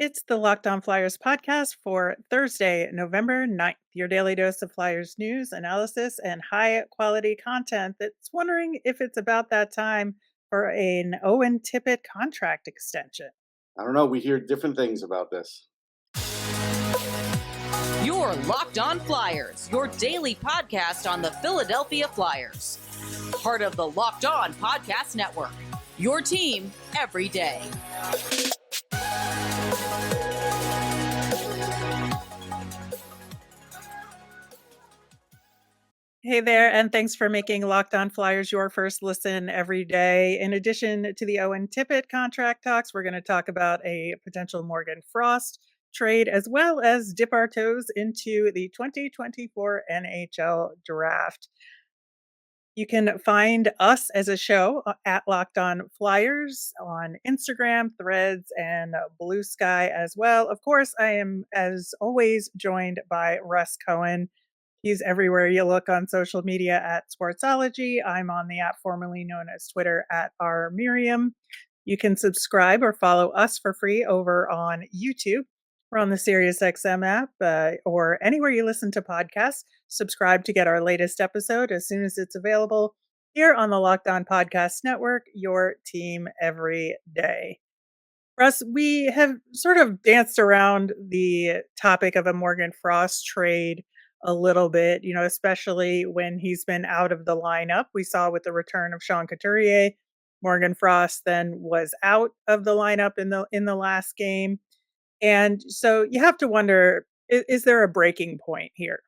It's the Locked On Flyers podcast for Thursday, November 9th. Your daily dose of Flyers news, analysis, and high quality content that's wondering if it's about that time for an Owen Tippett contract extension. I don't know. We hear different things about this. Your Locked On Flyers, your daily podcast on the Philadelphia Flyers. Part of the Locked On Podcast Network. Your team every day. Hey there, and thanks for making Locked On Flyers your first listen every day. In addition to the Owen Tippett contract talks, we're going to talk about a potential Morgan Frost trade, as well as dip our toes into the 2024 NHL Draft. You can find us as a show at Locked On Flyers on Instagram, Threads, and Blue Sky as well. Of course, I am, as always, joined by Russ Cohen. He's everywhere you look on social media at Sportsology. I'm on the app formerly known as Twitter at rmiriam. You can subscribe or follow us for free over on YouTube. We're on the SiriusXM app or anywhere you listen to podcasts. Subscribe to get our latest episode as soon as it's available here on the Locked On Podcast Network, your team every day. Russ, we have sort of danced around the topic of a Morgan Frost trade a little bit, especially when he's been out of the lineup. We saw with the return of Sean Couturier, Morgan Frost then was out of the lineup in the last game. And so you have to wonder, is there a breaking point here?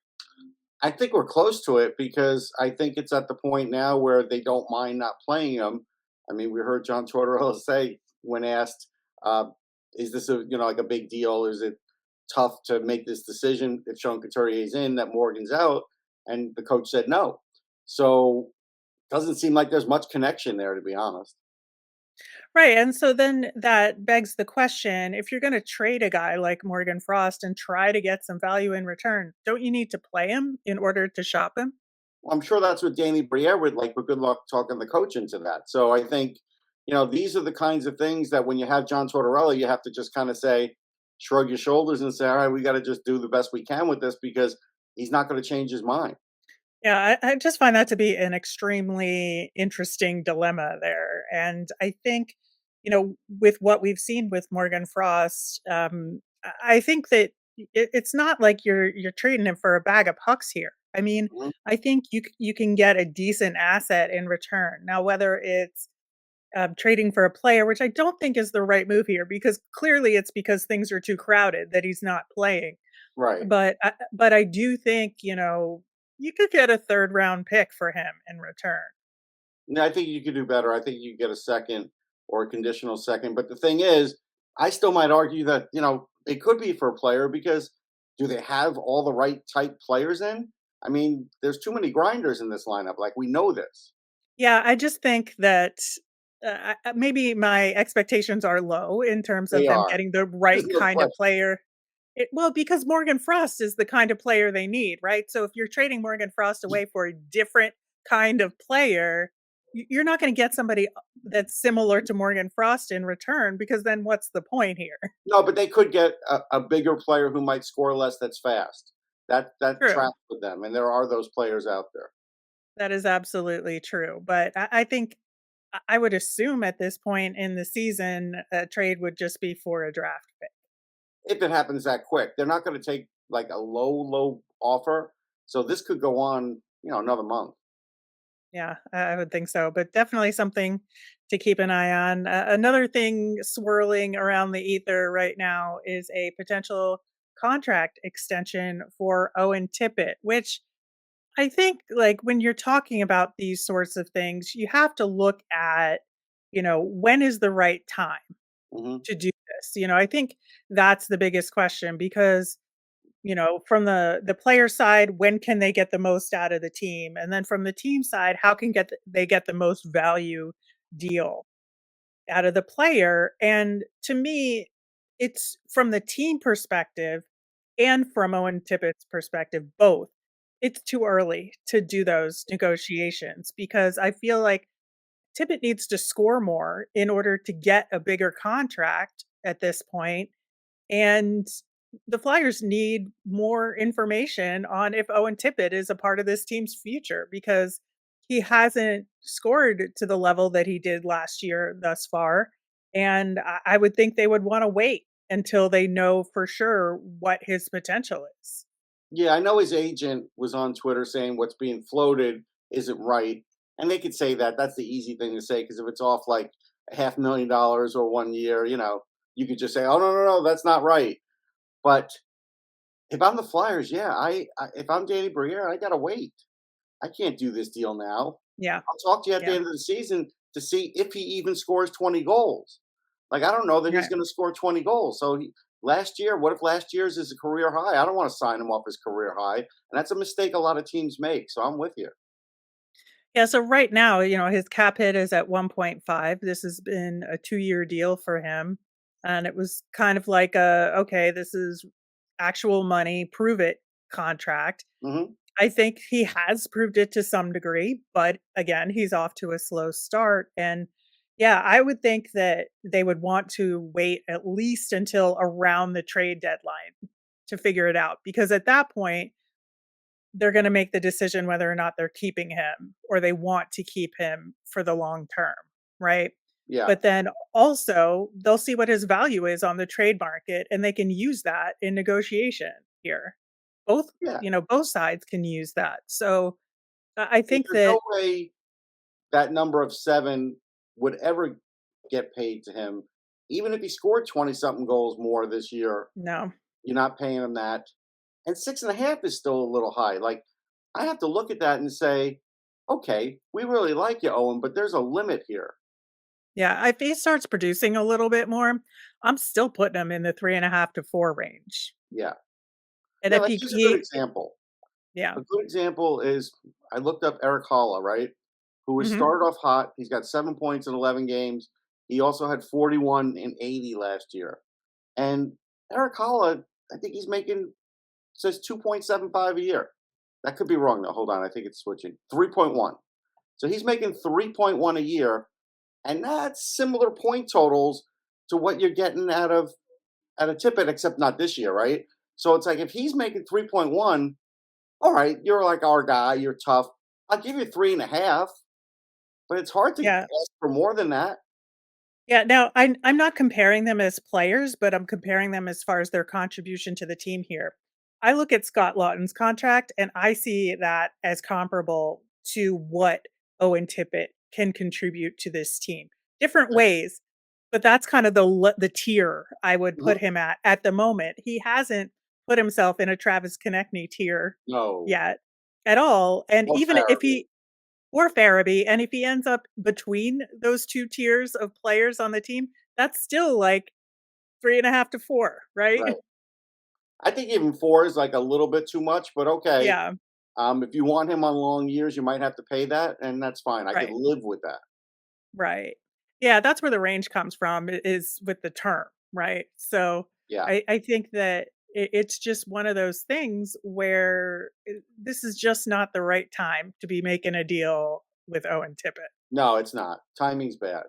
I think we're close to it because I think it's at the point now where they don't mind not playing him. I mean, we heard John Tortorella say when asked, "Is this like a big deal? Is it tough to make this decision if Sean Couturier is in that Morgan's out?" And the coach said no. So doesn't seem like there's much connection there, to be honest. Right. And so then that begs the question, if you're going to trade a guy like Morgan Frost and try to get some value in return, don't you need to play him in order to shop him? Well, I'm sure that's what Danny Briere would like, but good luck talking the coach into that. So I think, these are the kinds of things that when you have John Tortorella, you have to just kind of say, shrug your shoulders and say, all right, we got to just do the best we can with this because he's not going to change his mind. Yeah, I just find that to be an extremely interesting dilemma there. And I think, with what we've seen with Morgan Frost, I think that it's not like you're trading him for a bag of pucks here. I mean, Mhm. I think you can get a decent asset in return. Now, whether it's trading for a player, which I don't think is the right move here, because clearly it's because things are too crowded that he's not playing. Right. But I do think, you could get a third round pick for him in return. No, I think you could do better. I think you get a second or a conditional second. But the thing is, I still might argue that, it could be for a player because do they have all the right type players in? I mean, there's too many grinders in this lineup. Like, we know this. Yeah, I just think that maybe my expectations are low in terms of They them are. getting the right There's no kind of question. player. Well, because Morgan Frost is the kind of player they need, right? So if you're trading Morgan Frost away for a different kind of player, you're not going to get somebody that's similar to Morgan Frost in return, because then what's the point here? No, but they could get a bigger player who might score less that's fast. That True. tracks with them. And there are those players out there. That is absolutely true. But I think I would assume at this point in the season, a trade would just be for a draft pick. If it happens that quick, they're not going to take like a low offer. So this could go on, another month. Yeah, I would think so. But definitely something to keep an eye on. Another thing swirling around the ether right now is a potential contract extension for Owen Tippett, which I think, like, when you're talking about these sorts of things, you have to look at, when is the right time Hmm. to do this? I think that's the biggest question, because, from the player side, when can they get the most out of the team? And then from the team side, how can they get the most value deal out of the player? And to me, it's from the team perspective and from Owen Tippett's perspective, both. It's too early to do those negotiations, because I feel like Tippett needs to score more in order to get a bigger contract at this point. And the Flyers need more information on if Owen Tippett is a part of this team's future because he hasn't scored to the level that he did last year thus far. And I would think they would want to wait until they know for sure what his potential is. Yeah, I know his agent was on Twitter saying what's being floated isn't right, and they could say that. That's the easy thing to say because if it's off like $500,000 or 1 year, you could just say, "Oh no, no, no, that's not right." But if I'm the Flyers, yeah, if I'm Danny Briere, I gotta wait. I can't do this deal now. Yeah. I'll talk to you at the Yeah. end of the season to see if he even scores 20 goals. Like, I don't know that he's Right. going to score 20 goals. So last year, what if last year's is a career high? I don't want to sign him off his career high. And that's a mistake a lot of teams make. So I'm with you. Yeah, so right now, his cap hit is at 1.5. This has been a 2-year deal for him, and it was kind of like okay, this is actual money, prove it contract. Hmm. I think he has proved it to some degree, but again, he's off to a slow start. And yeah, I would think that they would want to wait at least until around the trade deadline to figure it out because at that point, they're going to make the decision whether or not they're keeping him or they want to keep him for the long term, right? Yeah. But then also, they'll see what his value is on the trade market and they can use that in negotiation here. Both, Yeah. both sides can use that. So I think There's that no way that number of 7 would ever get paid to him. Even if he scored 20 something goals more this year, no. you're not paying him that. And 6.5 is still a little high. Like, I have to look at that and say, okay, we really like you, Owen, but there's a limit here. Yeah, if he starts producing a little bit more, I'm still putting him in the 3.5 to 4 range. Yeah. And Yeah, if let's use a good example. yeah. A good example is I looked up Eric Holla, right? Who was Hmm. started off hot. He's got 7 points in 11 games. He also had 41 in 80 last year. And Eric Holla, I think he's making, says 2.75 a year. That could be wrong though. Hold on, I think it's switching. 3.1. So he's making 3.1 a year, and that's similar point totals to what you're getting out of Tippett, except not this year, right? So it's like if he's making 3.1, all right, you're like our guy, you're tough. I'll give you 3.5, but it's hard to Yeah. ask for more than that. Yeah, now I'm not comparing them as players, but I'm comparing them as far as their contribution to the team here. I look at Scott Lawton's contract and I see that as comparable to what Owen Tippett can contribute to this team. Different ways, but that's kind of the tier I would put Mhm. him at the moment. He hasn't put himself in a Travis Konechny tier No, yet at all. And no even if Farabee. he or Farabee, and if he ends up between those 2 tiers of players on the team, that's still like 3.5 to 4, right? Right. I think even 4 is like a little bit too much, but okay. Yeah, If you want him on long years, you might have to pay that, and that's fine. I could right, live with that. right. Yeah, that's where the range comes from is with the term, right? So, Yeah. I think that it's just one of those things where this is just not the right time to be making a deal with Owen Tippett. No, it's not. Timing's bad.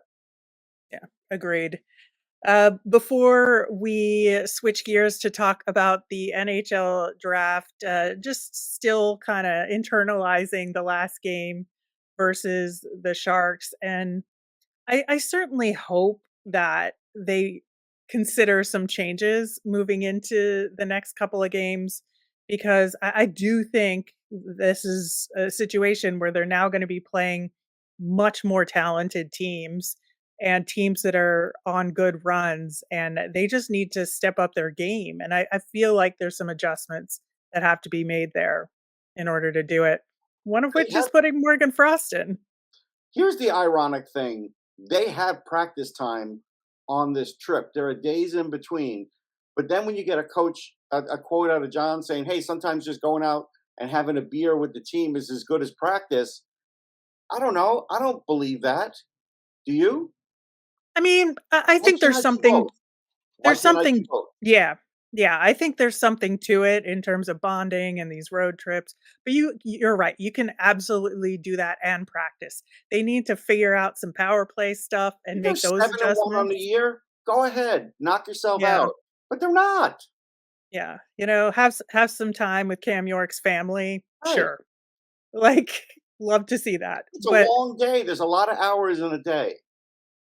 Yeah, agreed. Before we switch gears to talk about the NHL draft, just still kind of internalizing the last game versus the Sharks. And I certainly hope that they consider some changes moving into the next couple of games because I do think this is a situation where they're now going to be playing much more talented teams and teams that are on good runs and they just need to step up their game. And I feel like there's some adjustments that have to be made there in order to do it. One of They which is have putting Morgan Frost in. Here's the ironic thing. They have practice time on this trip. There are days in between. But then when you get a quote out of John saying, hey, sometimes just going out and having a beer with the team is as good as practice. I don't know. I don't believe that. Do you? I mean, I Why think can't there's I do something both? Why there's can't I do something both? yeah. Yeah, I think there's something to it in terms of bonding and these road trips. But you're right. You can absolutely do that and practice. They need to figure out some power play stuff and You go make those 7-1 on the adjustments. year. Go ahead. Knock yourself Yeah. out. but they're not. Yeah, have some time with Cam York's family, Right. sure. Like, love to see that, It's a but long day. There's a lot of hours in a day.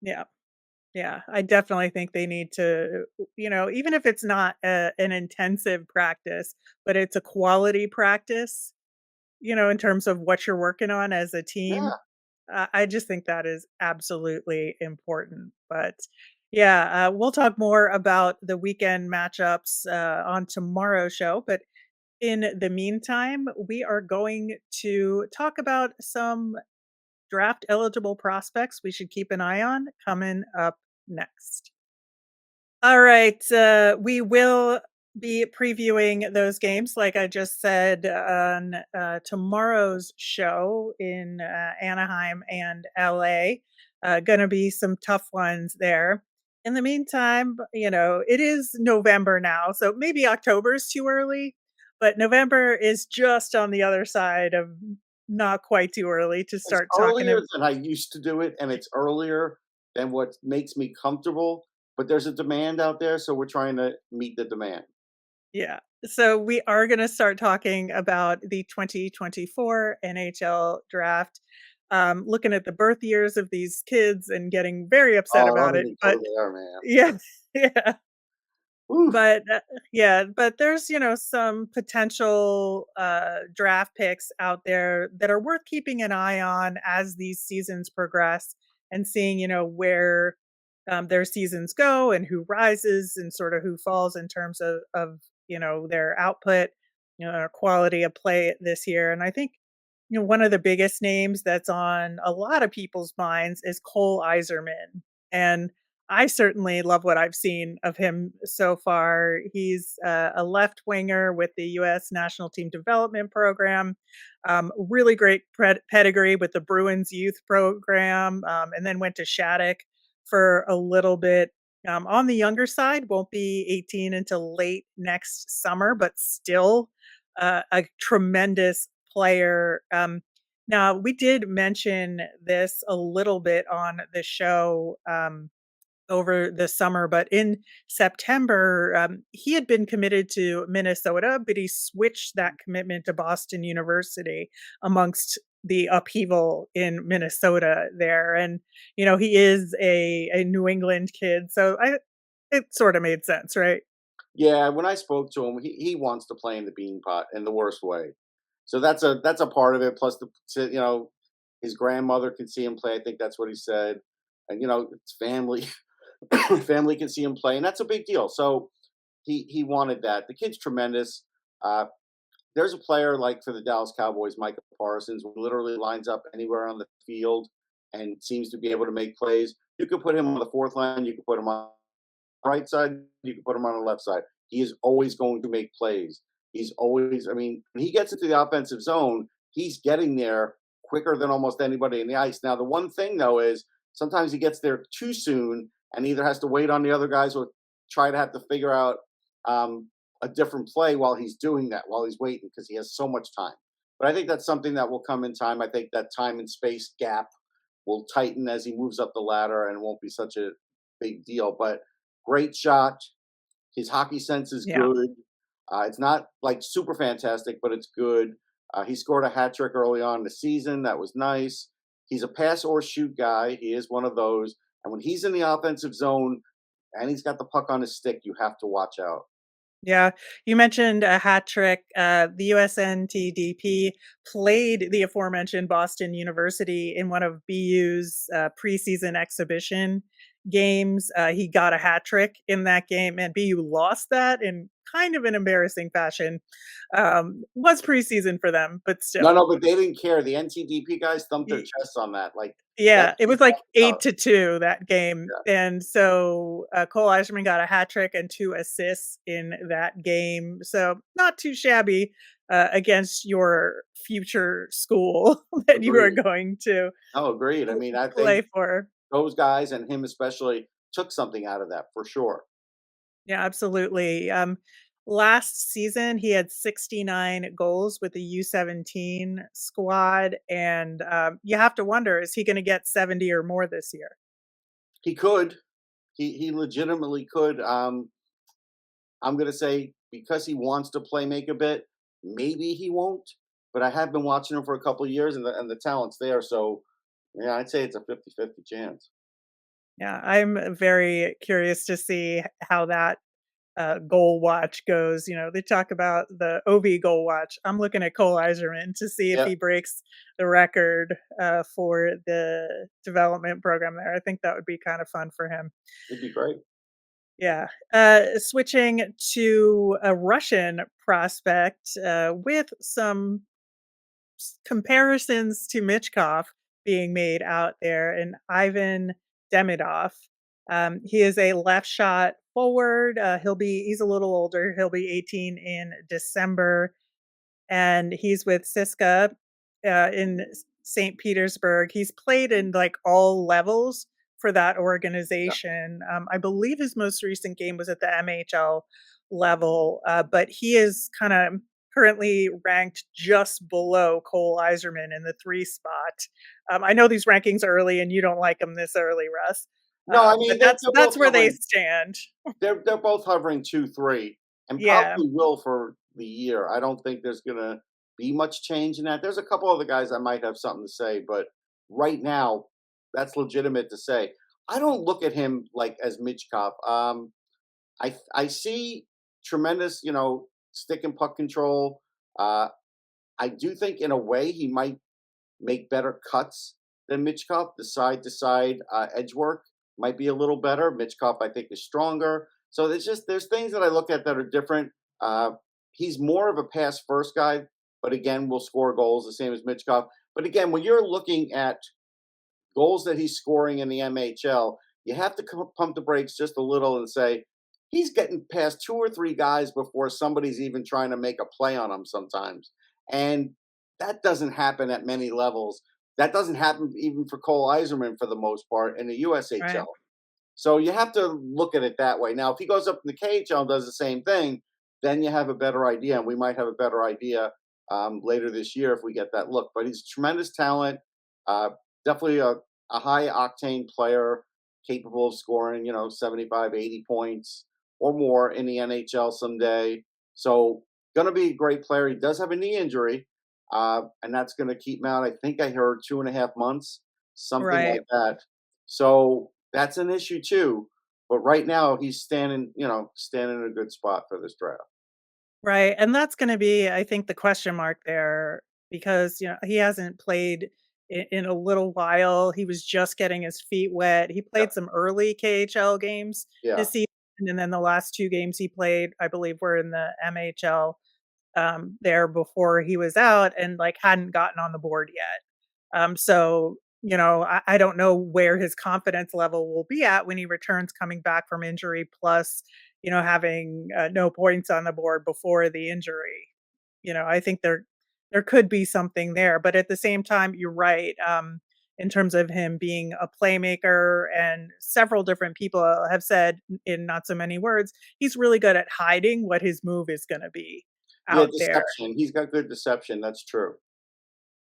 yeah. Yeah, I definitely think they need to, even if it's not an intensive practice, but it's a quality practice, in terms of what you're working on as a team. Yeah. I just think that is absolutely important. But yeah, we'll talk more about the weekend matchups on tomorrow's show. But in the meantime, we are going to talk about some draft eligible prospects we should keep an eye on coming up next. All right, we will be previewing those games, like I just said, on tomorrow's show in Anaheim and LA. Gonna be some tough ones there. In the meantime, it is November now, so maybe October is too early, but November is just on the other side of not quite too early to It's start talking. earlier than I used to do it, and it's earlier than what makes me comfortable. But there's a demand out there, so we're trying to meet the demand. Yeah. So we are going to start talking about the 2024 NHL draft, looking at the birth years of these kids and getting very upset Oh, about don't it. even But go there, man. yeah, yeah. Oof. But yeah, but there's, some potential draft picks out there that are worth keeping an eye on as these seasons progress and seeing, where their seasons go and who rises and sort of who falls in terms of their output, their quality of play this year. And I think, one of the biggest names that's on a lot of people's minds is Cole Eiserman. And I certainly love what I've seen of him so far. He's a left winger with the U.S. National Team Development Program. Really great pedigree with the Bruins youth program, and then went to Shattuck for a little bit. On the younger side, won't be 18 until late next summer, but still a tremendous player. Now, we did mention this a little bit on the show. Over the summer, but in September, he had been committed to Minnesota, but he switched that commitment to Boston University amongst the upheaval in Minnesota there. And, he is a New England kid. So it sort of made sense, right? Yeah, when I spoke to him, he wants to play in the bean pot in the worst way. So that's a part of it. Plus, his grandmother can see him play. I think that's what he said, and it's family. Family can see him play, and that's a big deal. So he wanted that. The kid's tremendous. Uh, there's a player like for the Dallas Cowboys, Micah Parsons, who literally lines up anywhere on the field and seems to be able to make plays. You could put him on the fourth line. You could put him on the right side. You could put him on the left side. He is always going to make plays. He's always, I mean, when he gets into the offensive zone, he's getting there quicker than almost anybody in the ice. Now, the one thing though is sometimes he gets there too soon and either has to wait on the other guys or try to have to figure out a different play while he's doing that, while he's waiting, because he has so much time. But I think that's something that will come in time. I think that time and space gap will tighten as he moves up the ladder and it won't be such a big deal. But great shot. His hockey sense is Yeah. good. It's not like super fantastic, but it's good. He scored a hat trick early on in the season. That was nice. He's a pass or shoot guy. He is one of those. And when he's in the offensive zone and he's got the puck on his stick, you have to watch out. Yeah, you mentioned a hat trick. The USNTDP played the aforementioned Boston University in one of BU's preseason exhibition games. He got a hat trick in that game, and BU lost that in kind of an embarrassing fashion. Was preseason for them, but No, still. no, but they didn't care. The NTDP guys thumped their chests on that. Like Yeah, that's it what was like that's about. 8-2 that game, Yeah, and so, Cole Eiserman got a hat trick and 2 assists in that game, so not too shabby, against your future school that you are agreed. going to No, agreed. I mean, I think play for. those guys and him especially took something out of that for sure. Yeah, absolutely. Last season, he had 69 goals with the U17 squad, and, you have to wonder, is he gonna get 70 or more this year? He could. He legitimately could. I'm going to say because he wants to play make a bit, maybe he won't. But I have been watching him for a couple of years, and the talent's there. So, yeah, I'd say it's a 50-50 chance. Yeah, I'm very curious to see how that goal watch goes. They talk about the OV goal watch. I'm looking at Cole Eiserman to see if Yeah, he breaks the record for the development program there. I think that would be kind of fun for him. it'd be great. Yeah. Switching to a Russian prospect with some comparisons to Michkov being made out there, and Ivan Demidov. He is a left shot forward. He's a little older. He'll be 18 in December, and he's with Siska in St. Petersburg. He's played in like all levels for that Yeah. organization. I believe his most recent game was at the MHL level, but he is kind of currently ranked just below Cole Eiserman in the 3 spot. I know these rankings are early, and you don't like them this early, Russ. No, I But mean that's they're both that's where they hovering. stand. They're both hovering 2-3, and Yeah, probably will for the year. I don't think there's gonna be much change in that. There's a couple other guys I might have something to say, but right now, that's legitimate to say. I don't look at him like as Michkov. I see tremendous, stick and puck control. Uh, I do think in a way he might make better cuts than Michkov. The side to side edge work might be a little better. Michkov, I think, is stronger. So there's things that I look at that are different. Uh, he's more of a pass first guy, but again, will score goals the same as Michkov. But again, when you're looking at goals that he's scoring in the MHL, you have to pump the brakes just a little and say he's getting past 2 or 3 guys before somebody's even trying to make a play on him sometimes. And that doesn't happen at many levels. That doesn't happen even for Cole Eiserman for the most part in the right. USHL. So you have to look at it that way. Now, if he goes up in the KHL and does the same thing, then you have a better idea, and we might have a better idea later this year if we get that look. But he's a tremendous talent, definitely a high octane player, capable of scoring, 75, 80 points or more in the NHL someday. So going to be a great player. He does have a knee injury, and that's going to keep him out. I think I heard 2.5 months, something Right. like that. So that's an issue too. But right now he's standing in a good spot for this draft. Right, and that's gonna be, I think, the question mark there because, he hasn't played in a little while. He was just getting his feet wet. He Yep. played some early KHL games Yeah. this season, and then the last 2 games he played, I believe, were in the MHL, there before he was out and, like, hadn't gotten on the board yet. So, I don't know where his confidence level will be at when he returns coming back from injury, plus, having no points on the board before the injury. I think there could be something there, but at the same time, you're right. In terms of him being a playmaker, and several different people have said in not so many words, he's really good at hiding what his move is going to be Yeah, out there. deception. He's got good deception. That's true.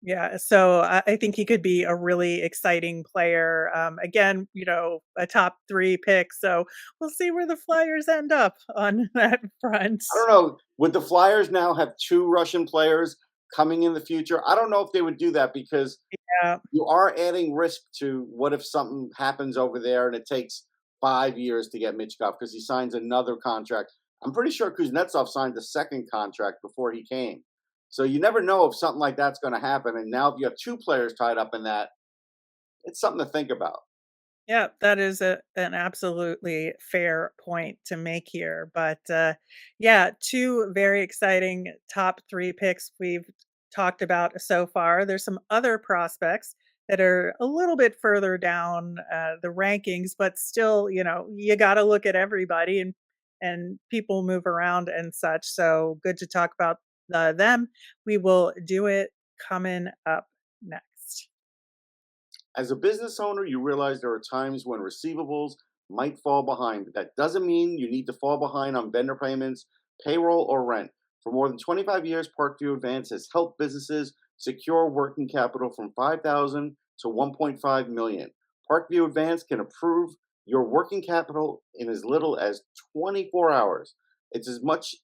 Yeah, so I think he could be a really exciting player. Again, a top 3 pick, so we'll see where the Flyers end up on that front. I don't know. Would the Flyers now have 2 Russian players coming in the future? I don't know if they would do that because Yeah, you are adding risk to what if something happens over there and it takes 5 years to get Michkov because he signs another contract. I'm pretty sure Kuznetsov signed the second contract before he came. So you never know if something like that's going to happen. And now if you have 2 players tied up in that, it's something to think about. yeah, that is an absolutely fair point to make here. But yeah, 2 very exciting top 3 picks we've talked about so far. There's some other prospects that are a little bit further down the rankings, but still, you got to look at everybody, and people move around and such. So good to talk about them. We will do it coming up next. As a business owner, you realize there are times when receivables might fall behind. But that doesn't mean you need to fall behind on vendor payments, payroll, or rent. For more than 25 years, Parkview Advance has helped businesses secure working capital from 5,000 to 1.5 million. Parkview Advance can approve your working capital in as little as 24 hours. It's a much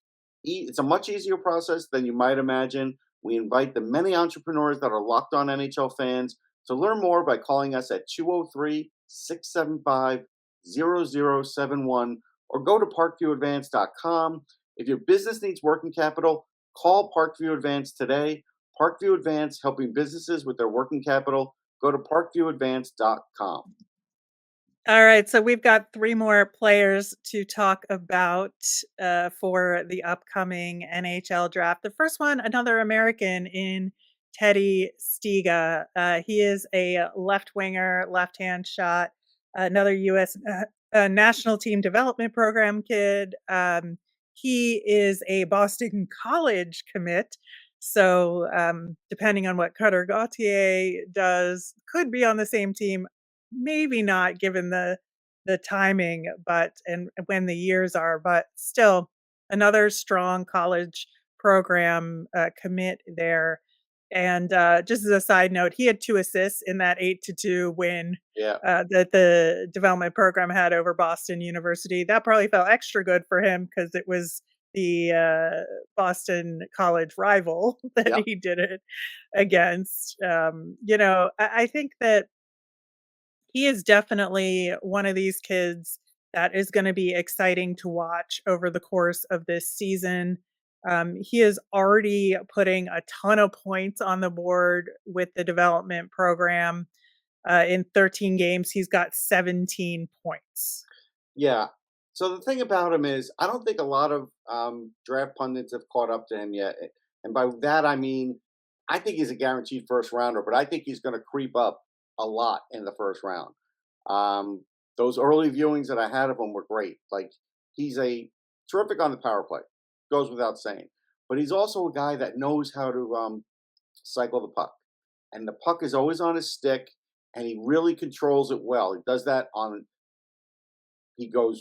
easier process than you might imagine. We invite the many entrepreneurs that are Locked On NHL fans to learn more by calling us at 203-675-0071 or go to parkviewadvance.com. If your business needs working capital, call Parkview Advance today. Parkview Advance, helping businesses with their working capital. Go to parkviewadvance.com. All right, so we've got 3 more players to talk about for the upcoming NHL draft. The first one, another American in Teddy Stiga. He is a left winger, left-hand shot, another U.S. National Team Development Program kid. He is a Boston College commit. So depending on what Cutter Gauthier does, could be on the same team. Maybe not given the timing, but and when the years are, but still another strong college program commit there. And just as a side note, he had 2 assists in that 8-2 win Yeah. that the development program had over Boston University. That probably felt extra good for him because it was the Boston College rival that Yep. he did it against. I think that he is definitely one of these kids that is going to be exciting to watch over the course of this season. He is already putting a ton of points on the board with the development program. In 13 games, he's got 17 points. Yeah. So the thing about him is, I don't think a lot of draft pundits have caught up to him yet. And by that, I mean, I think he's a guaranteed first rounder, but I think he's going to creep up a lot in the first round. Those early viewings that I had of him were great. Like, he's a terrific on the power play, goes without saying. But he's also a guy that knows how to cycle the puck. And the puck is always on his stick, and he really controls it well. He does that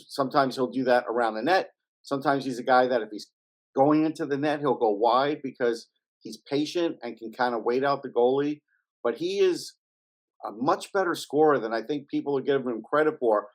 sometimes he'll do that around the net. Sometimes he's a guy that if he's going into the net, he'll go wide because he's patient and can kind of wait out the goalie. But he is a much better scorer than I think people are giving him credit for.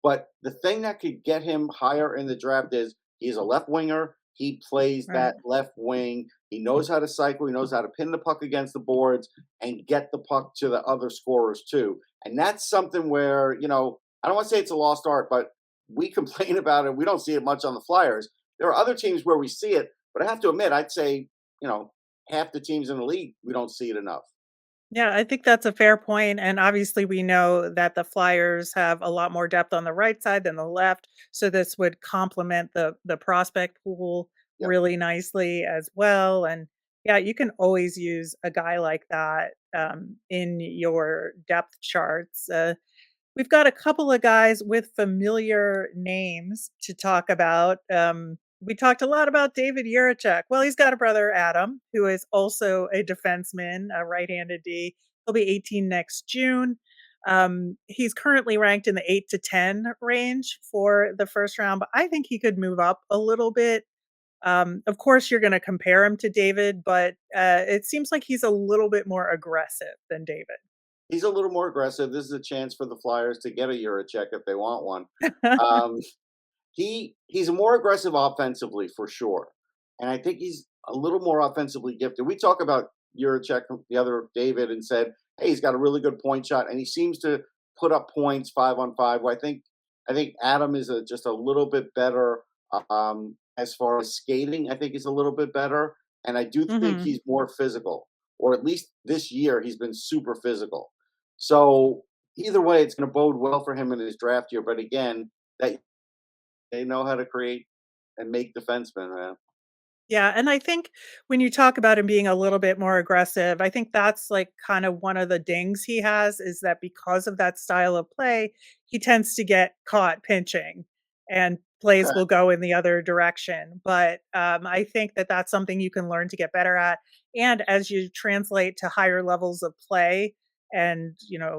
But the thing that could get him higher in the draft is he's a left winger. He plays that left wing. He knows how to cycle. He knows how to pin the puck against the boards and get the puck to the other scorers too. And that's something where, I don't want to say it's a lost art, but we complain about it. We don't see it much on the Flyers. There are other teams where we see it, but I have to admit, I'd say, half the teams in the league, we don't see it enough. Yeah, I think that's a fair point. And obviously, we know that the Flyers have a lot more depth on the right side than the left. So this would complement the prospect pool Yep. really nicely as well. And yeah, you can always use a guy like that in your depth charts. We've got a couple of guys with familiar names to talk about. We talked a lot about David Jiricek. Well, he's got a brother, Adam, who is also a defenseman, a right-handed D. He'll be 18 next June. He's currently ranked in the 8 to 10 range for the first round, but I think he could move up a little bit. Of course, you're going to compare him to David, but it seems like he's a little bit more aggressive than David. He's a little more aggressive. This is a chance for the Flyers to get a Jiricek if they want one. He's more aggressive offensively for sure, and I think he's a little more offensively gifted. We talk about Jiricek the other David and said, "Hey, he's got a really good point shot, and he seems to put up points 5-on-5." Well, I think Adam is just a little bit better as far as skating. I think he's a little bit better, and I do think he's more physical, or at least this year he's been super physical. So either way, it's going to bode well for him in his draft year. But again, that they know how to create and make defensemen, man. Yeah, and I think when you talk about him being a little bit more aggressive, I think that's like kind of one of the dings he has is that because of that style of play, he tends to get caught pinching and plays will go in the other direction. But I think that that's something you can learn to get better at. And as you translate to higher levels of play and,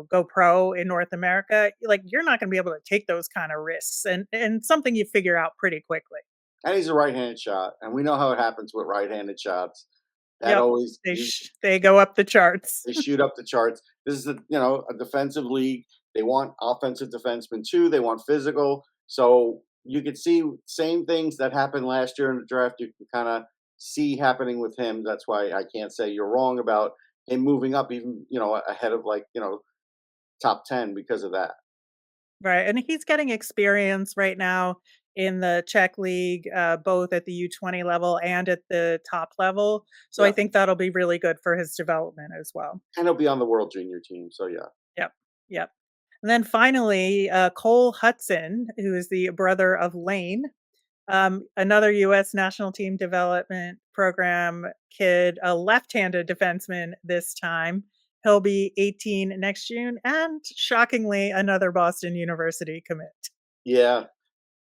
go pro in North America, like you're not going to be able to take those kind of risks and something you figure out pretty quickly. And he's a right-handed shot, and we know how it happens with right-handed shots. That Yep. always They go up the charts. they shoot up the charts. This is a defensive league. They want offensive defensemen too. They want physical. So you could see same things that happened last year in the draft. You can kind of see happening with him. That's why I can't say you're wrong about him moving up, even ahead of top 10 because of that. Right, and he's getting experience right now in the Czech league, both at the U20 level and at the top level. So I Yeah, think that'll be really good for his development as well. and he'll be on the World Junior team. So yeah, Yep, yep. And then finally, Cole Hutson, who is the brother of Lane, another U.S. national team development program kid, a left-handed defenseman this time. He'll be 18 next June, and shockingly, another Boston University commit. yeah.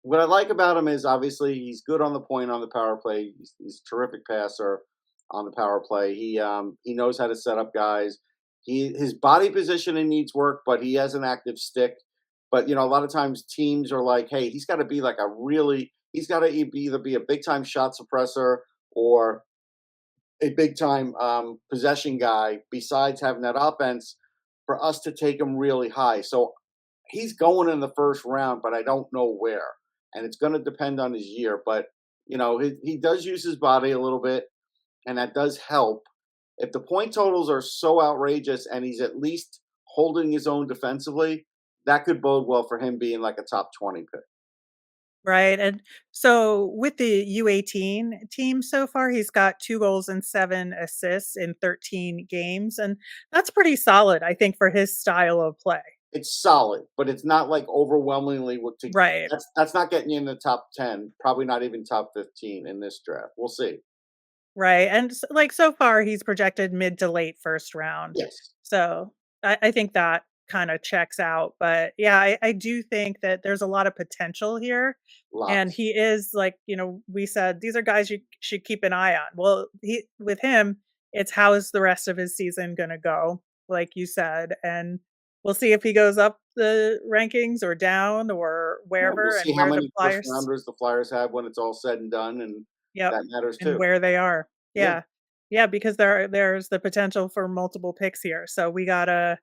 What I like about him is obviously he's good on the point on the power play. He's a terrific passer on the power play. He knows how to set up guys. His body positioning needs work, but he has an active stick. But a lot of times teams are like, hey, he's got to be like he's got to either be a big time shot suppressor or a big time possession guy. Besides having that offense, for us to take him really high. So he's going in the first round, but I don't know where. And it's going to depend on his year. But, he does use his body a little bit, and that does help. If the point totals are so outrageous and he's at least holding his own defensively, that could bode well for him being like a top 20 pick. Right, and so with the U18 team so far, he's got 2 goals and 7 assists in 13 games, and that's pretty solid, I think, for his style of play. It's solid, but it's not like overwhelmingly what to Right, that's not getting you in the top 10, probably not even top 15 in this draft. We'll see. right, and like, so far, he's projected mid to late first round. Yes. So, I think that kinda checks out, but, yeah, I do think that there's a lot of potential here, and Lots. he is, like, we said, these are guys you should keep an eye on. Well, he with him, it's how is the rest of his season gonna go, like you said, and we'll see if he goes up the rankings or down or Yeah, we'll wherever and see how where the many first Flyers. rounders the Flyers have when it's all said and done, and Yep, that matters and too. where they are. Yeah. Yeah. Yeah, because there's the potential for multiple picks here, so we gotta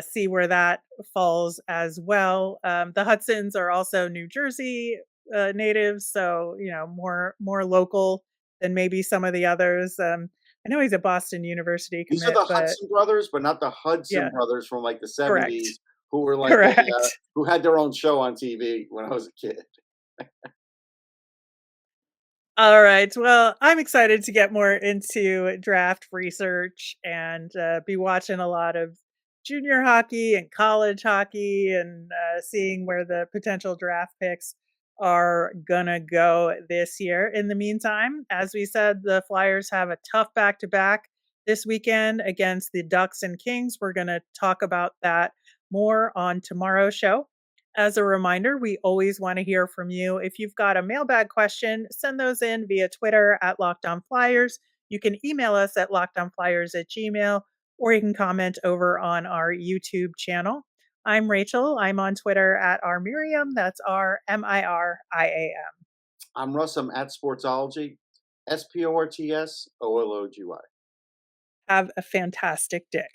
see where that falls as well. The Hudsons are also New Jersey natives, so more local than maybe some of the others. I know he's a Boston University These are commit, the but Hudson brothers, but not the Hudson yeah, brothers from like the correct, 70s who were like correct. who had their own show on TV when I was a kid. All right. Well, I'm excited to get more into draft research and be watching a lot of junior hockey and college hockey and seeing where the potential draft picks are going to go this year. In the meantime, as we said, the Flyers have a tough back to back this weekend against the Ducks and Kings. We're going to talk about that more on tomorrow's show. As a reminder, we always want to hear from you. If you've got a mailbag question, send those in via Twitter at Locked On Flyers. You can email us at lockedonflyers@gmail, or you can comment over on our YouTube channel. I'm Rachel. I'm on Twitter at rmiriam. That's RMIRIAM. I'm Russ. I'm at Sportsology, SPORTSOLOGY. Have a fantastic day.